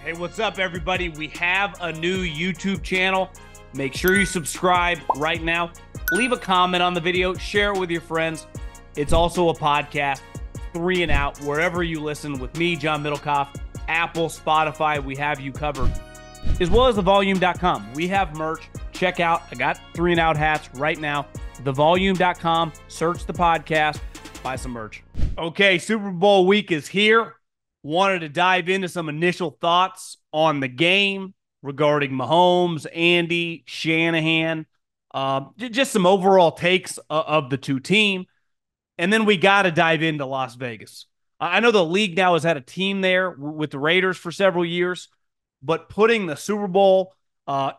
Hey, what's up, everybody? We have a new YouTube channel. Make sure you subscribe right now. Leave a comment on the video. Share it with your friends. It's also a podcast, 3 and Out, wherever you listen with me, John Middlekauff, Apple, Spotify. We have you covered, as well as thevolume.com. We have merch. Check out. I got 3 and Out hats right now. Thevolume.com. Search the podcast. Buy some merch. Okay, Super Bowl week is here. Wanted to dive into some initial thoughts on the game regarding Mahomes, Andy, Shanahan, just some overall takes of the two teams. And then we got to dive into Las Vegas. I know the league now has had a team there with the Raiders for several years, but putting the Super Bowl,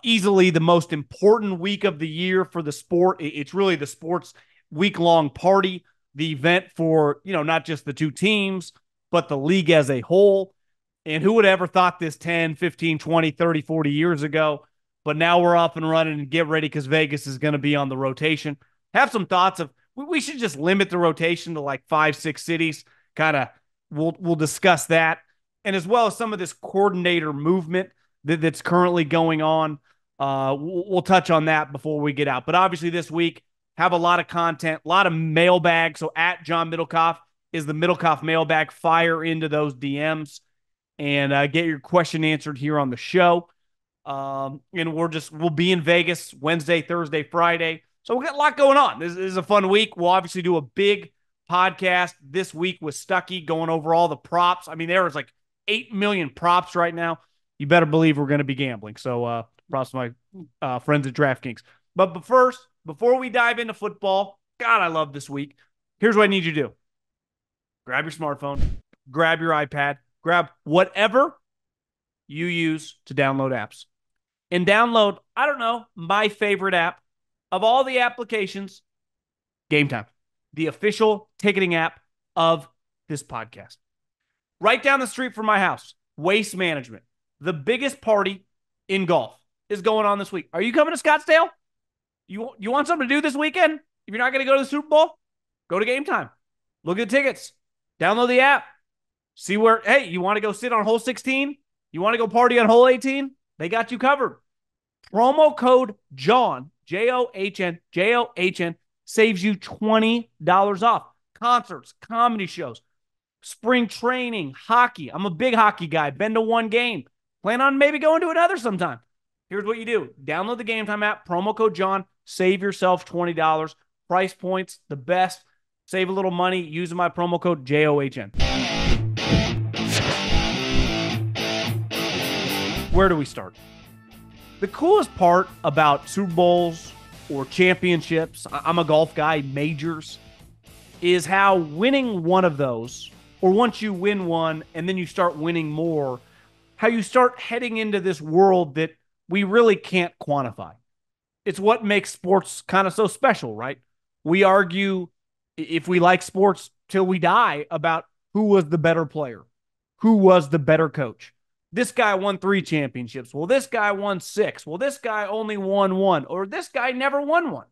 easily the most important week of the year for the sport. It's really the sport's week-long party, the event for, not just the two teams, but the league as a whole. And who would ever thought this 10, 15, 20, 30, 40 years ago? But now we're up and running and get ready because Vegas is going to be on the rotation. Have some thoughts of we should just limit the rotation to like 5, 6 cities. Kind of we'll discuss that. And as well as some of this coordinator movement that's currently going on. We'll touch on that before we get out. But obviously this week, have a lot of content, a lot of mailbag. So at John Middlekauff is the Middlekauff mailbag. Fire into those DMs and get your question answered here on the show. And we'll be in Vegas Wednesday, Thursday, Friday. So we got a lot going on. This is a fun week. We'll obviously do a big podcast this week with Stuckey going over all the props. I mean, there is like 8 million props right now. You better believe we're going to be gambling. So props to my friends at DraftKings. But first, before we dive into football, God, I love this week. Here's what I need you to do. Grab your smartphone, grab your iPad, grab whatever you use to download apps. And download, I don't know, my favorite app of all the applications, Gametime, the official ticketing app of this podcast. Right down the street from my house, Waste Management. The biggest party in golf is going on this week. Are you coming to Scottsdale? You want something to do this weekend? If you're not going to go to the Super Bowl, go to Gametime. Look at the tickets. Download the app. See where, hey, you want to go sit on hole 16? You want to go party on hole 18? They got you covered. Promo code JOHN, John, saves you $20 off. Concerts, comedy shows, spring training, hockey. I'm a big hockey guy. Been to one game. Plan on maybe going to another sometime. Here's what you do. Download the Gametime app, promo code JOHN, save yourself $20. Price points, the best. Save a little money using my promo code JOHN. Where do we start? The coolest part about Super Bowls or championships, I'm a golf guy, majors, is how winning one of those, or once you win one and then you start winning more, how you start heading into this world that we really can't quantify. It's what makes sports kind of so special, right? We argue, if we like sports till we die, about who was the better player, who was the better coach. This guy won 3 championships. Well, this guy won 6. Well, this guy only won 1, or this guy never won 1.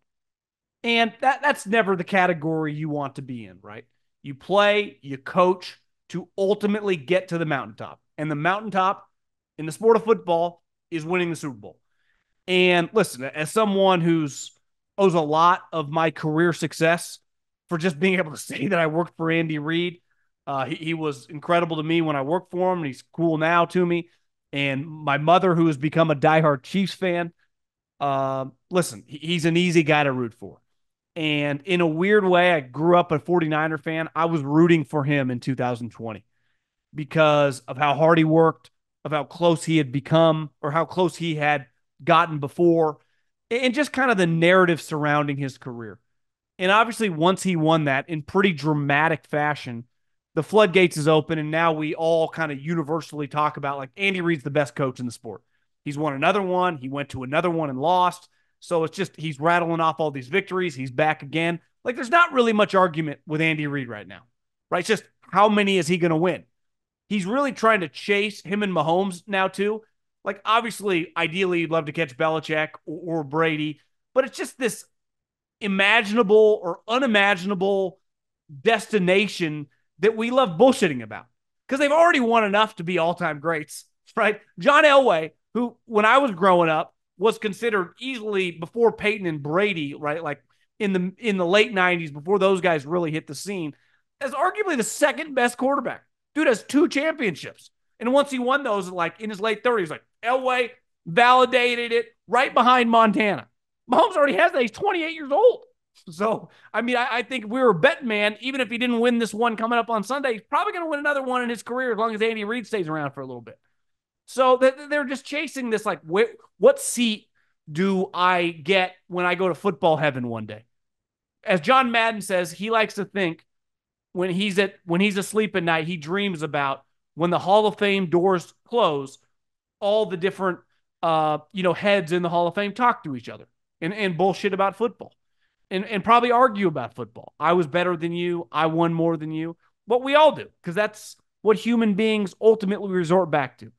And that's never the category you want to be in, right? You play, you coach to ultimately get to the mountaintop. And the mountaintop in the sport of football is winning the Super Bowl. And listen, as someone who's owes a lot of my career success for just being able to say that I worked for Andy Reid. He was incredible to me when I worked for him, and he's cool now to me. And my mother, who has become a diehard Chiefs fan, listen, he's an easy guy to root for. And in a weird way, I grew up a 49er fan. I was rooting for him in 2020 because of how hard he worked, of how close he had become, or how close he had gotten before, and just kind of the narrative surrounding his career. And obviously, once he won that in pretty dramatic fashion, the floodgates is open, and now we all kind of universally talk about, like, Andy Reid's the best coach in the sport. He's won another one. He went to another one and lost. So it's just he's rattling off all these victories. He's back again. Like, there's not really much argument with Andy Reid right now, right? It's just how many is he going to win? He's really trying to chase him and Mahomes now, too. Like, obviously, ideally, you'd love to catch Belichick or Brady, but it's just this imaginable or unimaginable destination that we love bullshitting about because they've already won enough to be all-time greats. right? John Elway, who when I was growing up was considered easily before Peyton and Brady, right? Like in the late 90s, before those guys really hit the scene, as arguably the second best quarterback. Dude has 2 championships. And once he won those, like in his late 30s, like Elway validated it right behind Montana. Mahomes already has that. He's 28 years old. So, I mean, I think if we were a betting man, even if he didn't win this one coming up on Sunday, he's probably going to win another one in his career as long as Andy Reid stays around for a little bit. So they're just chasing this, like, what seat do I get when I go to football heaven one day? As John Madden says, he likes to think when he's asleep at night, he dreams about when the Hall of Fame doors close, all the different heads in the Hall of Fame talk to each other and bullshit about football and probably argue about football. I was better than you. I won more than you. What we all do, because that's what human beings ultimately resort back to.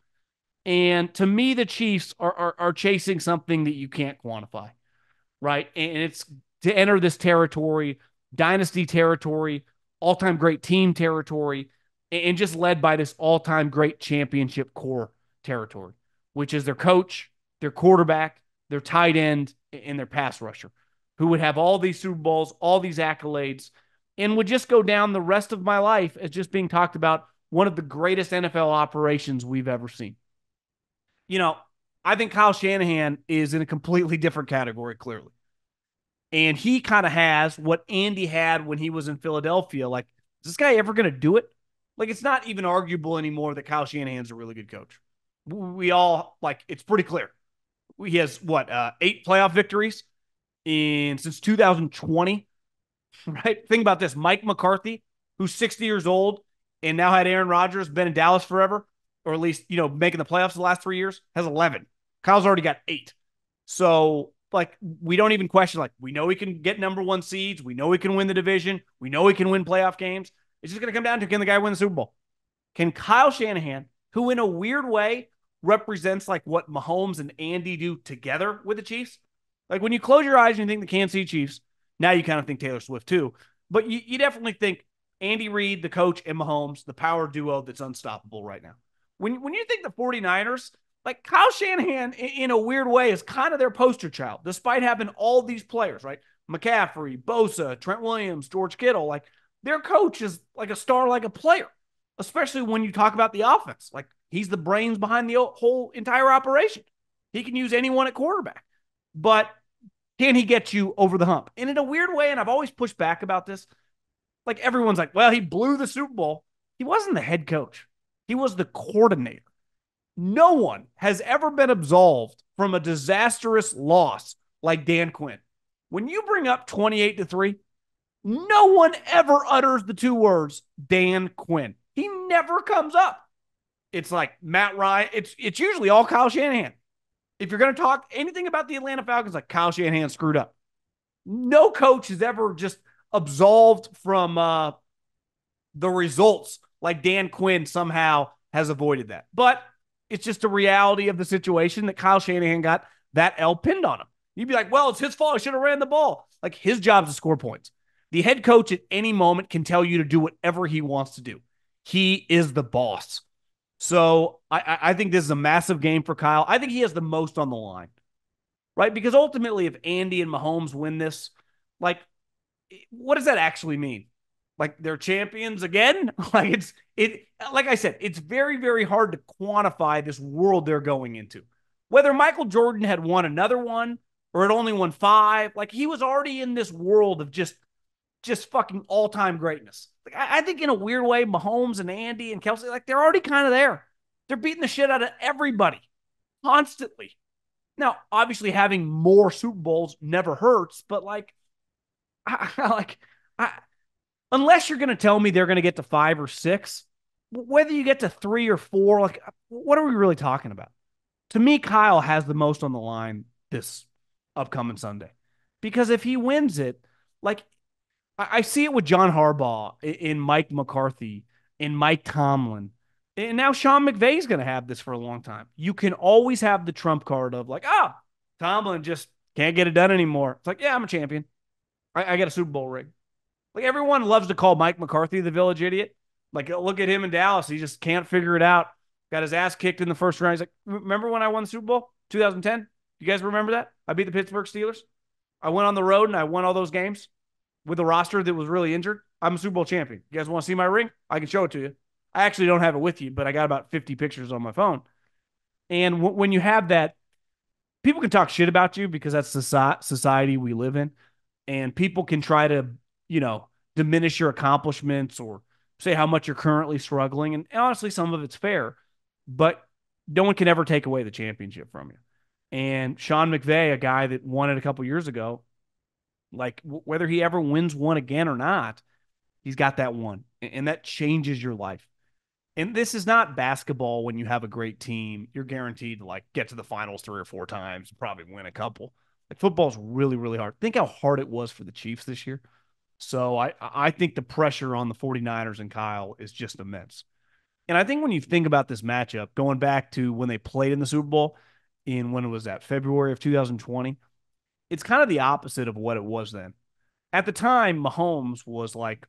And to me, the Chiefs are chasing something that you can't quantify, right? And it's to enter this territory, dynasty territory, all-time great team territory, and just led by this all-time great championship core territory, which is their coach, their quarterback, their tight end, and their pass rusher, who would have all these Super Bowls, all these accolades, and would just go down the rest of my life as just being talked about one of the greatest NFL operations we've ever seen. I think Kyle Shanahan is in a completely different category, clearly. And he kind of has what Andy had when he was in Philadelphia. Like, is this guy ever going to do it? Like, it's not even arguable anymore that Kyle Shanahan's a really good coach. We all, it's pretty clear. He has, 8 playoff victories since 2020, right? Think about this. Mike McCarthy, who's 60 years old and now had Aaron Rodgers, been in Dallas forever, or at least, making the playoffs the last 3 years, has 11. Kyle's already got 8. So, we don't even question, we know he can get number 1 seeds. We know he can win the division. We know he can win playoff games. It's just going to come down to, can the guy win the Super Bowl? Can Kyle Shanahan, who in a weird way represents what Mahomes and Andy do together with the Chiefs? When you close your eyes and you think the Kansas City Chiefs, now you kind of think Taylor Swift too. But you definitely think Andy Reid, the coach, and Mahomes, the power duo that's unstoppable right now. When you think the 49ers, Kyle Shanahan, in a weird way, is kind of their poster child, despite having all these players, right? McCaffrey, Bosa, Trent Williams, George Kittle. Their coach is a star, like a player, especially when you talk about the offense. He's the brains behind the whole entire operation. He can use anyone at quarterback. But can he get you over the hump? And in a weird way, and I've always pushed back about this, everyone's well, he blew the Super Bowl. He wasn't the head coach. He was the coordinator. No one has ever been absolved from a disastrous loss like Dan Quinn. When you bring up 28-3, no one ever utters the 2 words, Dan Quinn. He never comes up. It's Matt Ryan. It's usually all Kyle Shanahan. If you're going to talk anything about the Atlanta Falcons, Kyle Shanahan screwed up. No coach has ever just absolved from the results like Dan Quinn somehow has avoided that. But it's just a reality of the situation that Kyle Shanahan got that L pinned on him. You'd be well, it's his fault. I should have ran the ball. His job is to score points. The head coach at any moment can tell you to do whatever he wants to do. He is the boss. So I think this is a massive game for Kyle. I think he has the most on the line, right? Because ultimately, if Andy and Mahomes win this, what does that actually mean? They're champions again? Like I said, it's very, very hard to quantify this world they're going into. Whether Michael Jordan had won another one or had only won 5, he was already in this world of just fucking all-time greatness. I think in a weird way, Mahomes and Andy and Kelsey, they're already kind of there. They're beating the shit out of everybody constantly. Now, obviously, having more Super Bowls never hurts, but unless you're going to tell me they're going to get to 5 or 6, whether you get to 3 or 4, what are we really talking about? To me, Kyle has the most on the line this upcoming Sunday, because if he wins it, I see it with John Harbaugh, in Mike McCarthy, in Mike Tomlin, and now Sean McVay's going to have this for a long time. You can always have the trump card of Tomlin just can't get it done anymore. It's yeah, I'm a champion. I got a Super Bowl ring. Everyone loves to call Mike McCarthy the village idiot. Look at him in Dallas. He just can't figure it out. got his ass kicked in the first round. He's like, remember when I won the Super Bowl 2010? You guys remember that? I beat the Pittsburgh Steelers. I went on the road and I won all those games with a roster that was really injured. I'm a Super Bowl champion. You guys want to see my ring? I can show it to you. I actually don't have it with you, but I got about 50 pictures on my phone. And when you have that, people can talk shit about you because that's the society we live in. And people can try to, diminish your accomplishments or say how much you're currently struggling. And honestly, some of it's fair, but no one can ever take away the championship from you. And Sean McVay, a guy that won it a couple years ago, like whether he ever wins one again or not, he's got that one. And that changes your life. And this is not basketball when you have a great team. You're guaranteed to like get to the finals 3 or 4 times, probably win a couple. Like football's really, really hard. Think how hard it was for the Chiefs this year. So I think the pressure on the 49ers and Kyle is just immense. And I think when you think about this matchup, going back to when they played in the Super Bowl in when it was that February of 2020, it's kind of the opposite of what it was then. At the time, Mahomes was like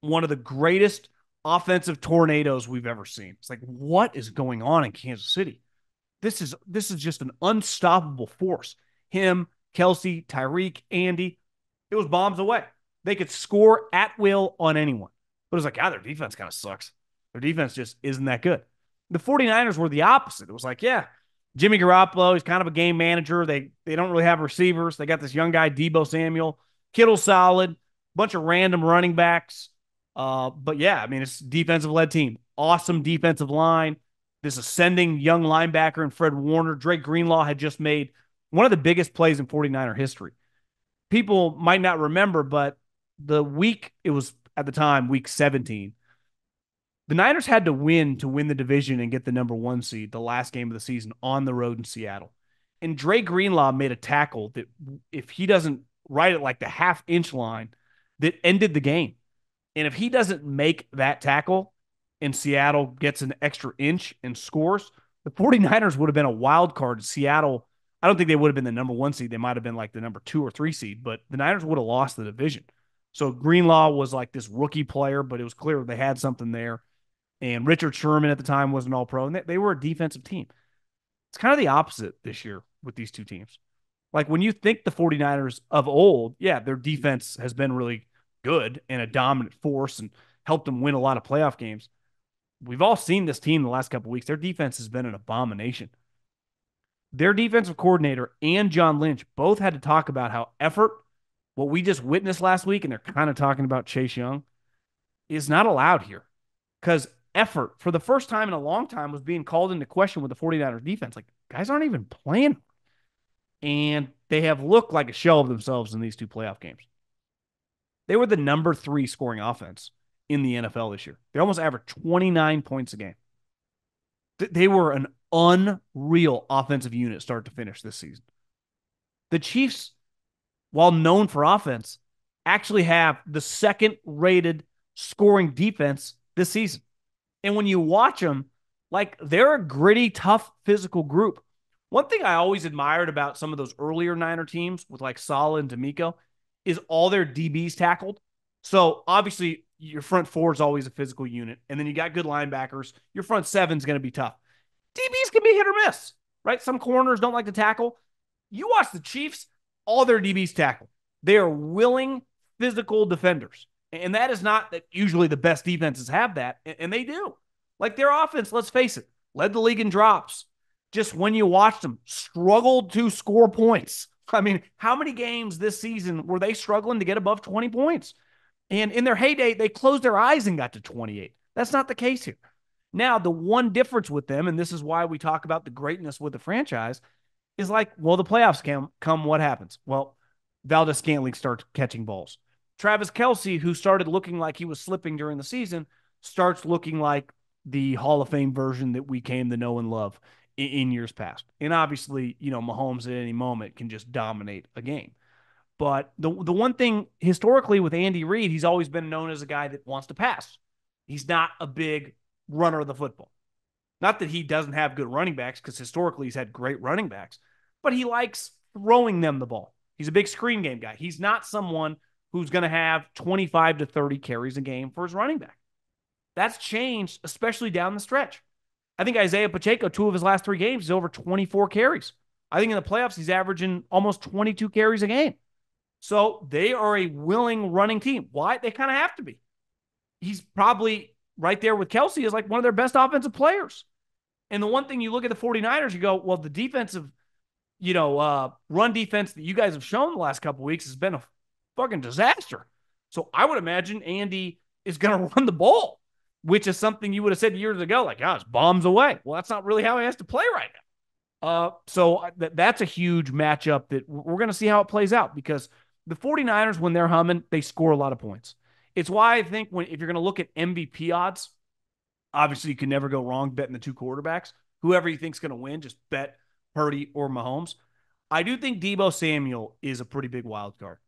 one of the greatest offensive tornadoes we've ever seen. It's like, what is going on in Kansas City? This is just an unstoppable force. Him, Kelsey, Tyreek, Andy, it was bombs away. They could score at will on anyone. But it was like, their defense kind of sucks. Their defense just isn't that good. The 49ers were the opposite. It was like, Jimmy Garoppolo, he's kind of a game manager. They don't really have receivers. They got this young guy, Deebo Samuel. Kittle's solid. Bunch of random running backs. But it's a defensive-led team. Awesome defensive line. This ascending young linebacker in Fred Warner. Drake Greenlaw had just made one of the biggest plays in 49er history. People might not remember, but the week, it was at the time, week 17, the Niners had to win the division and get the number 1 seed, the last game of the season, on the road in Seattle. And Drake Greenlaw made a tackle that, if he doesn't right at like the half-inch line, that ended the game. And if he doesn't make that tackle and Seattle gets an extra inch and scores, the 49ers would have been a wild card. Seattle, I don't think they would have been the number 1 seed. They might have been like the number 2 or 3 seed, but the Niners would have lost the division. So Greenlaw was like this rookie player, but it was clear they had something there. And Richard Sherman at the time was an all-pro, and they were a defensive team. It's kind of the opposite this year with these two teams. Like when you think the 49ers of old, their defense has been really good and a dominant force and helped them win a lot of playoff games. We've all seen this team the last couple of weeks. Their defense has been an abomination. Their defensive coordinator and John Lynch both had to talk about how effort, what we just witnessed last week, and they're kind of talking about Chase Young, is not allowed here. Because effort, for the first time in a long time, was being called into question with the 49ers defense. Like, guys aren't even playing. And they have looked like a shell of themselves in these 2 playoff games. They were the number 3 scoring offense in the NFL this year. They almost averaged 29 points a game. They were an unreal offensive unit start to finish this season. The Chiefs, while known for offense, actually have the 2nd-rated scoring defense this season. And when you watch them, like, they're a gritty, tough, physical group. One thing I always admired about some of those earlier Niner teams with like Saleh and D'Amico is all their DBs tackled. So obviously your front 4 is always a physical unit, and then you got good linebackers. Your front 7 is going to be tough. DBs can be hit or miss, right? Some corners don't like to tackle. You watch the Chiefs, all their DBs tackle. They are willing, physical defenders. And that is not that usually the best defenses have that, and they do. Like their offense, let's face it, led the league in drops. Just when you watched them, struggled to score points. I mean, how many games this season were they struggling to get above 20 points? And in their heyday, they closed their eyes and got to 28. That's not the case here. Now, the one difference with them, and this is why we talk about the greatness with the franchise, is like, well, the playoffs come, what happens? Well, Valdez-Scantling starts catching balls. Travis Kelce, who started looking like he was slipping during the season, starts looking like the Hall of Fame version that we came to know and love in years past. And obviously, Mahomes at any moment can just dominate a game. But the one thing historically with Andy Reid, he's always been known as a guy that wants to pass. He's not a big runner of the football. Not that he doesn't have good running backs, because historically he's had great running backs, but he likes throwing them the ball. He's a big screen game guy. He's not someone who's going to have 25 to 30 carries a game for his running back. That's changed, especially down the stretch. I think Isaiah Pacheco, 2 of his last 3 games, is over 24 carries. I think in the playoffs, he's averaging almost 22 carries a game. So they are a willing running team. Why? They kind of have to be. He's probably right there with Kelsey as like one of their best offensive players. And the one thing you look at the 49ers, you go, well, the defensive, run defense that you guys have shown the last couple of weeks has been a fucking disaster. So I would imagine Andy is going to run the ball, which is something you would have said years ago, like, gosh, bombs away. Well, that's not really how he has to play right now. So that's a huge matchup that we're going to see how it plays out, because the 49ers, when they're humming, they score a lot of points. It's why I think if you're going to look at MVP odds, obviously you can never go wrong betting the 2 quarterbacks. Whoever you think's going to win, just bet Purdy or Mahomes. I do think Deebo Samuel is a pretty big wild card.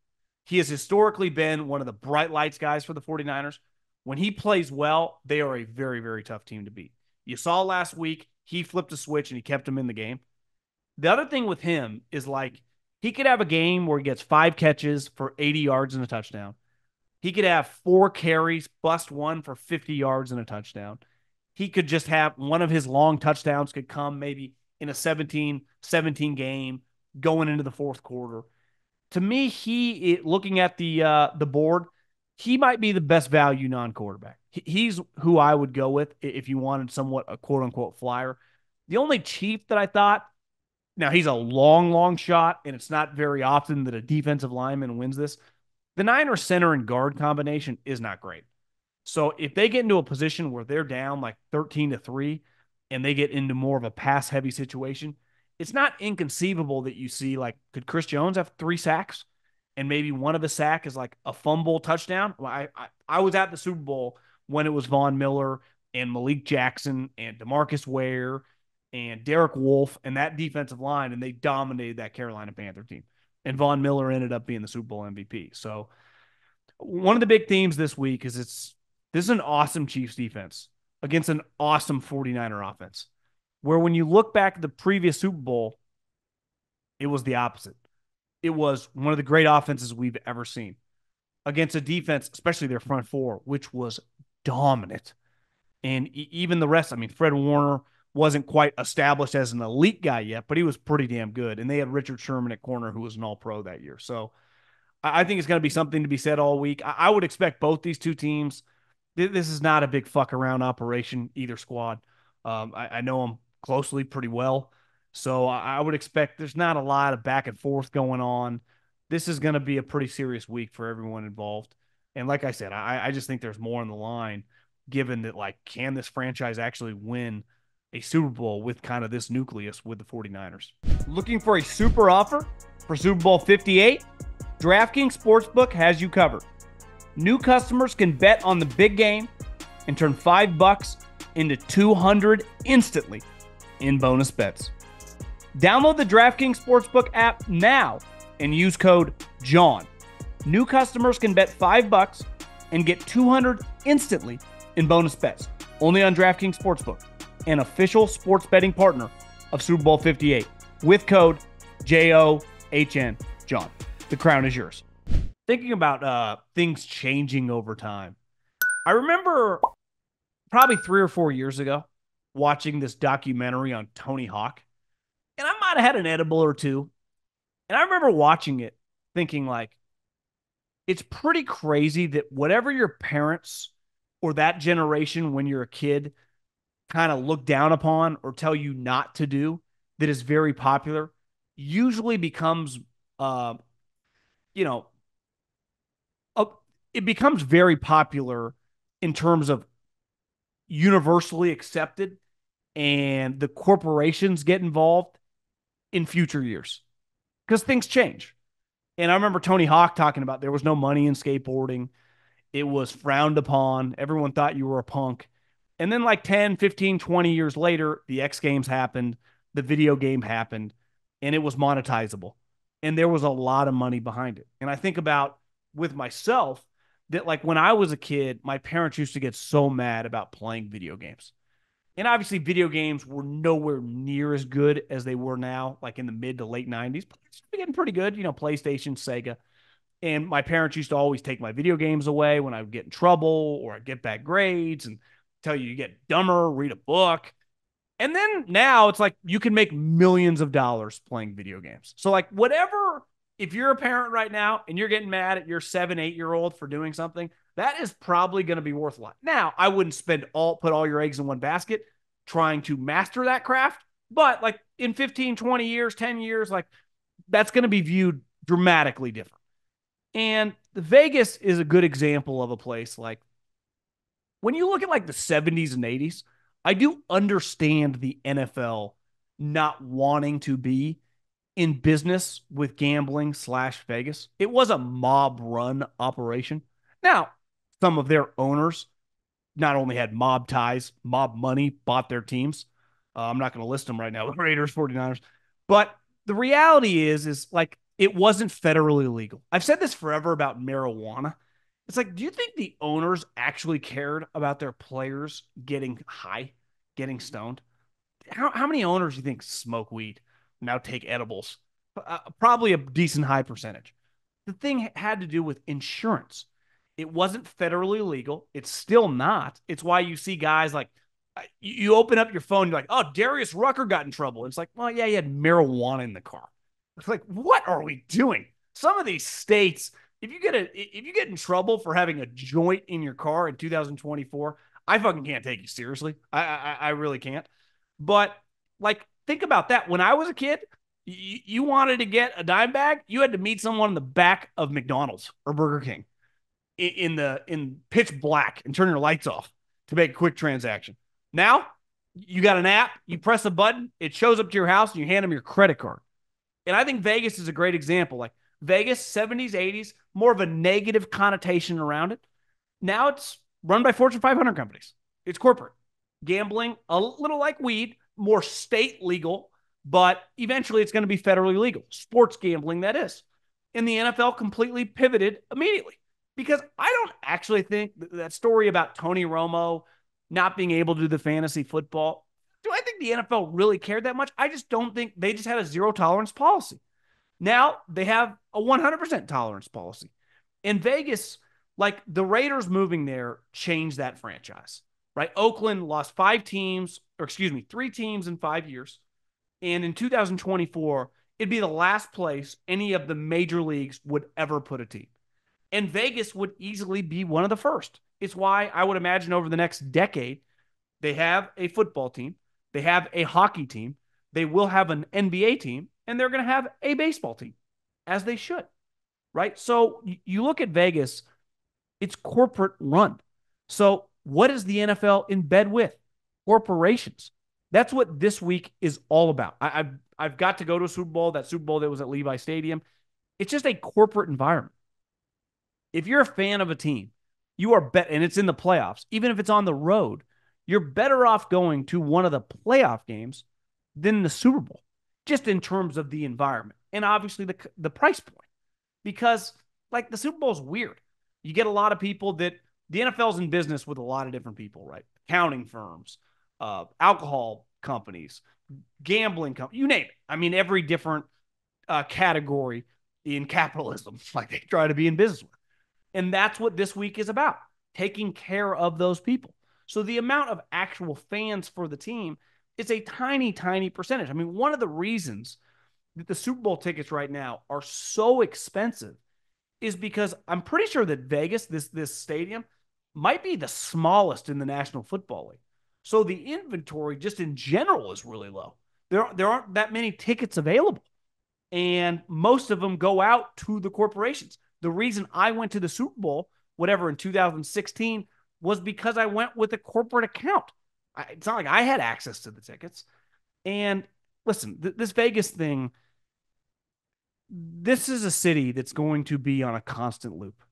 He has historically been one of the bright lights guys for the 49ers. When he plays well, they are a very, very tough team to beat. You saw last week, he flipped a switch and he kept him in the game. The other thing with him is like, he could have a game where he gets 5 catches for 80 yards and a touchdown. He could have 4 carries, bust 1 for 50 yards and a touchdown. He could just have one of his long touchdowns could come maybe in a 17-17 game going into the fourth quarter. To me, looking at the board, he might be the best value non-quarterback. He's who I would go with if you wanted somewhat a quote-unquote flyer. The only Chief that I thought, now he's a long shot, and it's not very often that a defensive lineman wins this. The Niners center and guard combination is not great. So if they get into a position where they're down like 13-3 and they get into more of a pass-heavy situation, it's not inconceivable that you see, like, could Chris Jones have 3 sacks and maybe one of the sack is like a fumble touchdown? Well, I was at the Super Bowl when it was Von Miller and Malik Jackson and DeMarcus Ware and Derek Wolfe and that defensive line, and they dominated that Carolina Panther team. And Von Miller ended up being the Super Bowl MVP. So one of the big themes this week is this is an awesome Chiefs defense against an awesome 49er offense, where when you look back at the previous Super Bowl, it was the opposite. It was one of the great offenses we've ever seen against a defense, especially their front four, which was dominant. And even the rest, I mean, Fred Warner wasn't quite established as an elite guy yet, but he was pretty damn good. And they had Richard Sherman at corner, who was an all-pro that year. So I think it's going to be something to be said all week. I would expect both these two teams. This is not a big fuck-around operation, either squad. I know them closely pretty well. So I would expect there's not a lot of back and forth going on. This is going to be a pretty serious week for everyone involved. And like I said, I just think there's more on the line, given that, like, can this franchise actually win a Super Bowl with kind of this nucleus with the 49ers? Looking for a super offer for Super Bowl 58? DraftKings Sportsbook has you covered. New customers can bet on the big game and turn $5 into $200 instantly in bonus bets. Download the DraftKings Sportsbook app now and use code JOHN. New customers can bet $5 and get $200 instantly in bonus bets. Only on DraftKings Sportsbook, an official sports betting partner of Super Bowl 58, with code JOHN. John, the crown is yours. Thinking about things changing over time, I remember probably 3 or 4 years ago watching this documentary on Tony Hawk, and I might have had an edible or two, and I remember watching it thinking, like, it's pretty crazy that whatever your parents or that generation when you're a kid kind of look down upon or tell you not to do that is very popular usually becomes, it becomes very popular in terms of universally accepted, and the corporations get involved in future years because things change. And I remember Tony Hawk talking about there was no money in skateboarding. It was frowned upon. Everyone thought you were a punk. And then like 10, 15, 20 years later, the X Games happened, the video game happened, and it was monetizable. And there was a lot of money behind it. And I think about with myself that, like, when I was a kid, my parents used to get so mad about playing video games. And obviously video games were nowhere near as good as they were now, like in the mid to late 90s. But it's getting pretty good, PlayStation, Sega. And my parents used to always take my video games away when I would get in trouble or I'd get bad grades and tell you get dumber, read a book. And then now it's like you can make millions of dollars playing video games. So, like, whatever, if you're a parent right now and you're getting mad at your 7, 8-year-old for doing something, that is probably going to be worth a lot. Now, I wouldn't put all your eggs in one basket trying to master that craft, but like in 15, 20 years, 10 years, like that's going to be viewed dramatically different. And Vegas is a good example of a place like when you look at like the 70s and 80s, I do understand the NFL not wanting to be in business with gambling slash Vegas. It was a mob run operation. Now, some of their owners not only had mob ties, mob money, bought their teams. I'm not going to list them right now, the Raiders, 49ers. But the reality is like it wasn't federally legal. I've said this forever about marijuana. It's like, do you think the owners actually cared about their players getting high, getting stoned? How many owners do you think smoke weed, now take edibles? Probably a decent high percentage. The thing had to do with insurance. It wasn't federally legal. It's still not. It's why you see guys like you open up your phone, you're like, oh, Darius Rucker got in trouble. It's like, well, yeah, he had marijuana in the car. It's like, what are we doing? Some of these states, if you get in trouble for having a joint in your car in 2024, I fucking can't take you seriously. I really can't. But like, think about that. When I was a kid, you wanted to get a dime bag, you had to meet someone in the back of McDonald's or Burger King in pitch black and turn your lights off to make a quick transaction. Now you got an app, you press a button, it shows up to your house, and you hand them your credit card. And I think Vegas is a great example. Like Vegas, 70s, 80s, more of a negative connotation around it. Now it's run by Fortune 500 companies. It's corporate. Gambling, a little like weed, more state legal, but eventually it's going to be federally legal. Sports gambling, that is. And the NFL completely pivoted immediately because I don't actually think that story about Tony Romo not being able to do the fantasy football. Do I think the NFL really cared that much? I just don't think they just had a zero tolerance policy. Now they have a 100% tolerance policy. In Vegas, like the Raiders moving there changed that franchise, right? Oakland lost 5 teams, or excuse me, 3 teams in 5 years. And in 2024, it'd be the last place any of the major leagues would ever put a team. And Vegas would easily be one of the first. It's why I would imagine over the next decade, they have a football team, they have a hockey team, they will have an NBA team, and they're going to have a baseball team, as they should, right? So you look at Vegas, it's corporate run. So what is the NFL in bed with? Corporations. That's what this week is all about. I've got to go to a Super Bowl, that Super Bowl that was at Levi Stadium. It's just a corporate environment. If you're a fan of a team, you are and it's in the playoffs, even if it's on the road, you're better off going to one of the playoff games than the Super Bowl, just in terms of the environment and obviously the price point. Because like the Super Bowl is weird. You get a lot of people that the NFL's in business with a lot of different people, right? Accounting firms, alcohol companies, gambling companies, you name it. I mean, every different category in capitalism, like they try to be in business with. And that's what this week is about, taking care of those people. So the amount of actual fans for the team is a tiny, tiny percentage. I mean, one of the reasons that the Super Bowl tickets right now are so expensive is because I'm pretty sure that Vegas, this stadium, might be the smallest in the National Football League. So the inventory just in general is really low. There aren't that many tickets available. And most of them go out to the corporations. The reason I went to the Super Bowl, whatever, in 2016 was because I went with a corporate account. It's not like I had access to the tickets. And listen, this Vegas thing, this is a city that's going to be on a constant loop.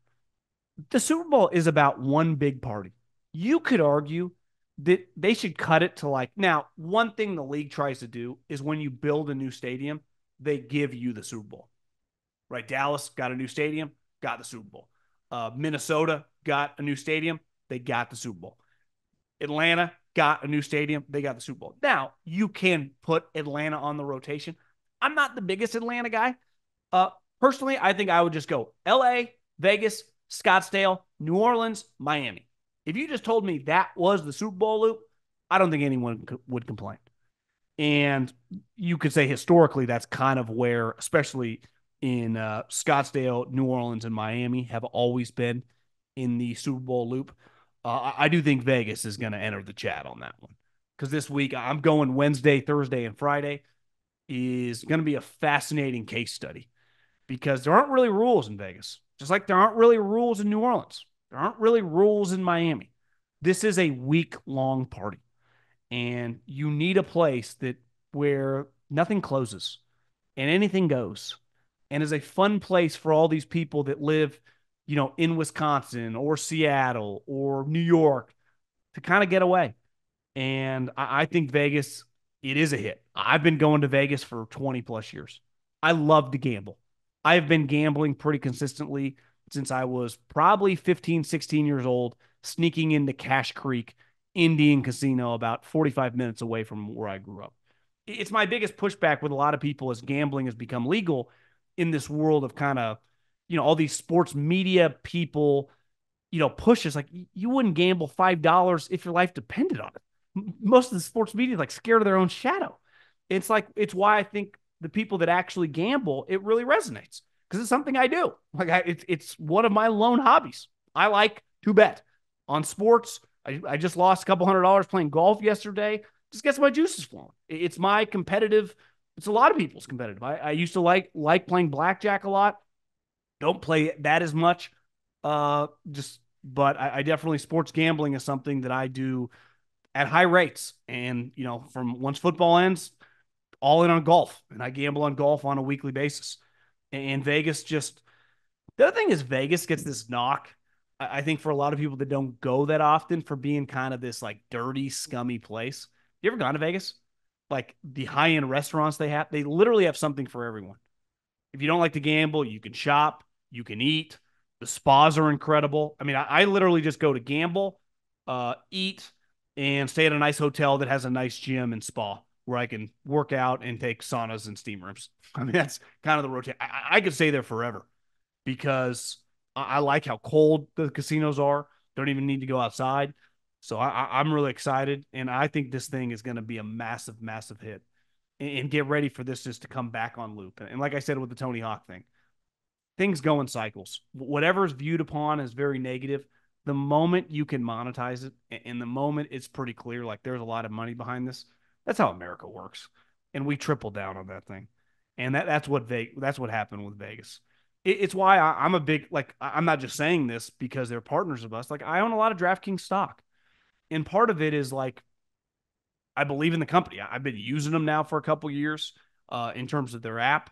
The Super Bowl is about one big party. You could argue that they should cut it to like, now, one thing the league tries to do is when you build a new stadium, they give you the Super Bowl, right? Dallas got a new stadium, got the Super Bowl. Minnesota got a new stadium, they got the Super Bowl. Atlanta got a new stadium, they got the Super Bowl. Now, you can put Atlanta on the rotation. I'm not the biggest Atlanta guy. Personally, I think I would just go LA, Vegas, Scottsdale, New Orleans, Miami. If you just told me that was the Super Bowl loop, I don't think anyone would complain. And you could say historically, that's kind of where, especially in Scottsdale, New Orleans, and Miami, have always been in the Super Bowl loop. I do think Vegas is going to enter the chat on that one because this week I'm going Wednesday, Thursday, and Friday is going to be a fascinating case study because there aren't really rules in Vegas, just like there aren't really rules in New Orleans. There aren't really rules in Miami. This is a week long party, and you need a place that where nothing closes and anything goes, and is a fun place for all these people that live, in Wisconsin or Seattle or New York to kind of get away. And I think Vegas, it is a hit. I've been going to Vegas for 20 plus years. I love to gamble. I've been gambling pretty consistently since I was probably 15, 16 years old, sneaking into Cash Creek Indian Casino about 45 minutes away from where I grew up. It's my biggest pushback with a lot of people as gambling has become legal in this world of kind of, all these sports media people, pushes like you wouldn't gamble $5 if your life depended on it. Most of the sports media is like scared of their own shadow. It's why I think the people that actually gamble, it really resonates because it's something I do. It's one of my lone hobbies. I like to bet on sports. I just lost a couple $100 playing golf yesterday. Just gets my juices flowing. It's my competitive. It's a lot of people's competitive. I used to like playing blackjack a lot. Don't play that as much. But I definitely sports gambling is something that I do at high rates. And, from once football ends, all in on golf. And I gamble on golf on a weekly basis. And Vegas just, the other thing is Vegas gets this knock. I think for a lot of people that don't go that often for being kind of this like dirty, scummy place. You ever gone to Vegas? Like the high end restaurants they literally have something for everyone. If you don't like to gamble, you can shop, you can eat. The spas are incredible. I mean, I literally just go to gamble, eat, and stay at a nice hotel that has a nice gym and spa where I can work out and take saunas and steam rooms. I mean, that's kind of the rotation. I could stay there forever because I like how cold the casinos are. Don't even need to go outside. So I'm really excited. And I think this thing is going to be a massive, massive hit and get ready for this just to come back on loop. And like I said with the Tony Hawk thing, things go in cycles. Whatever is viewed upon as very negative, the moment you can monetize it, and the moment it's pretty clear, like there's a lot of money behind this, that's how America works. And we triple down on that thing. And that's what happened with Vegas. It's why I'm a big, like, I'm not just saying this because they're partners of us. Like, I own a lot of DraftKings stock. And part of it is like, I believe in the company. I've been using them now for a couple years in terms of their app.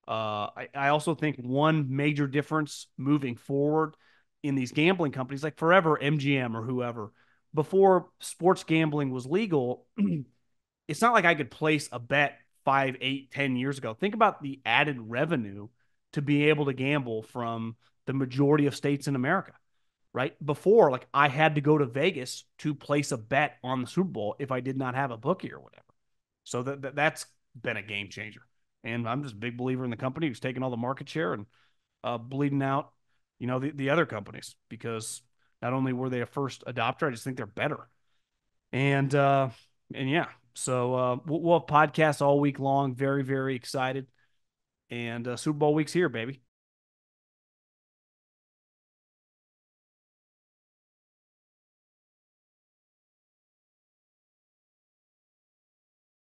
I also think one major difference moving forward in these gambling companies, like forever MGM or whoever, before sports gambling was legal, it's not like I could place a bet 5, 8, 10 years ago. Think about the added revenue to be able to gamble from the majority of states in America, right? Before, like I had to go to Vegas to place a bet on the Super Bowl if I did not have a bookie or whatever. So that's been a game changer. And I'm just a big believer in the company who's taking all the market share and bleeding out, the other companies because not only were they a first adopter, I just think they're better. And yeah, so we'll have podcasts all week long. Very, very excited. And Super Bowl week's here, baby.